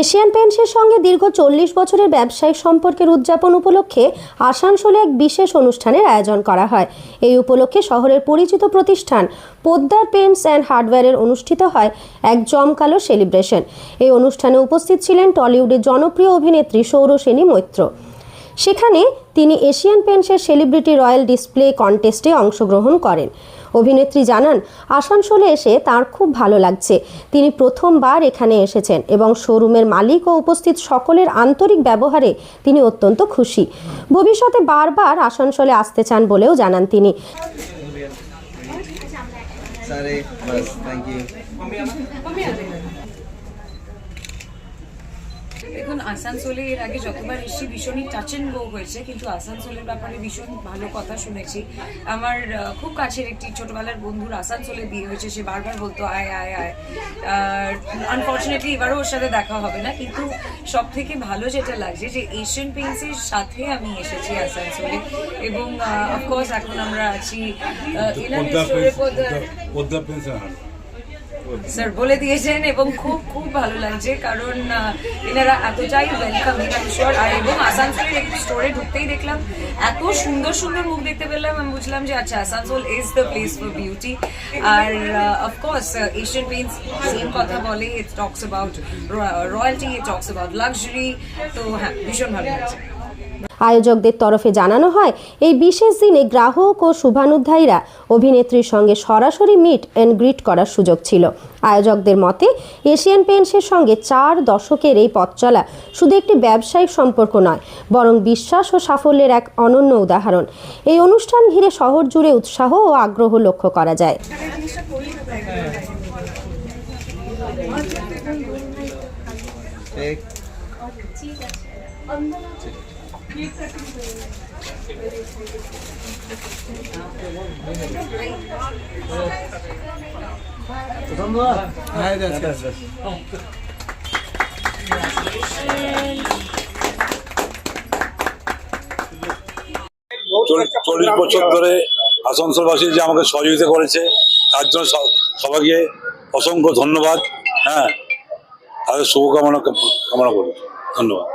Asian পেইন্টসের সঙ্গে দীর্ঘ 40 বছরের ব্যবসায়িক সম্পর্কের উদযাপন উপলক্ষে আসানসোলে এক বিশেষ অনুষ্ঠানের আয়োজন করা হয়। এই উপলক্ষে শহরের পরিচিত প্রতিষ্ঠান পোদ্দার পেইন্টস অ্যান্ড হার্ডওয়্যারের অনুষ্ঠিত হয় এক জমকালো সেলিব্রেশন। এই অনুষ্ঠানে উপস্থিত ছিলেন টলিউডের জনপ্রিয় অভিনেত্রী সৌরসেনী মৈত্র। সেখানে তিনি এশিয়ান পেইন্টসের সেলিব্রিটি রয়্যাল ডিসপ্লে কন্টেস্টে অংশগ্রহণ করেন। অভিনেত্রী জানান, আসানসোলে এসে তার খুব ভালো লাগছে। তিনি প্রথমবার এখানে এসেছেন এবং শোরুমের মালিক ও উপস্থিত সকলের আন্তরিক ব্যবহারে তিনি অত্যন্ত খুশি। ভবিষ্যতে বারবার আসানসোলে আসতে চান বলেও জানান তিনি। দেখুন, আসানসোলে এর আগে যতবার এসেছি ভীষণই টাচ অ্যান্ড গো হয়েছে, কিন্তু আসানসোলের ব্যাপারে ভীষণ ভালো কথা শুনেছি। আমার খুব কাছের একটি ছোটবেলার বন্ধুর আসানসোলে বিয়ে হয়েছে, সে বারবার বলতো আয় আয় আয়। আনফর্চুনেটলি এবারও ওর সাথে দেখা হবে না, কিন্তু সব থেকে ভালো যেটা লাগছে যে এশিয়ান পেইন্টসের সাথে আমি এসেছি আসানসোলে, এবং অফকোর্স এখন আমরা আছি স্যার বলে দিয়েছেন, এবং খুব খুব ভালো লাগছে কারণ এনারা এতটাই ওয়েলকাম শিওর। আর এবং আসানসোলের একটু স্টোরে ঢুকতেই দেখলাম এত সুন্দর সুন্দর মুখ দেখতে পেলাম, আমি বুঝলাম যে আচ্ছা, Asansol is the place for beauty. আর অফকোর্স এশিয়ান পেইন্টস সেম কথা বলে, it talks about royalty, it talks about luxury. তো হ্যাঁ, ভীষণ ভালো লাগছে। আয়োজকদের তরফে জানানো হয়, এই বিশেষ দিনে গ্রাহক ও শুভানুধ্যায়ীরা অভিনেত্রীর সঙ্গে সরাসরি মিট অ্যান্ড গ্রিট করার সুযোগ ছিল। আয়োজকদের মতে, এশিয়ান পেইন্টসের সঙ্গে 4 দশকের এই পথ চলা শুধু একটি ব্যবসায়িক সম্পর্ক নয়, বরং বিশ্বাস ও সাফল্যের এক অনন্য উদাহরণ। এই অনুষ্ঠান ঘিরে শহর জুড়ে উৎসাহ ও আগ্রহ লক্ষ্য করা যায়। চল্লিশ বছর ধরে আসানসোলবাসী যে আমাকে সহযোগিতা করেছে, তার জন্য সবাইকে অসংখ্য ধন্যবাদ। হ্যাঁ, তাদের শুভকামনা কামনা করি। ধন্যবাদ।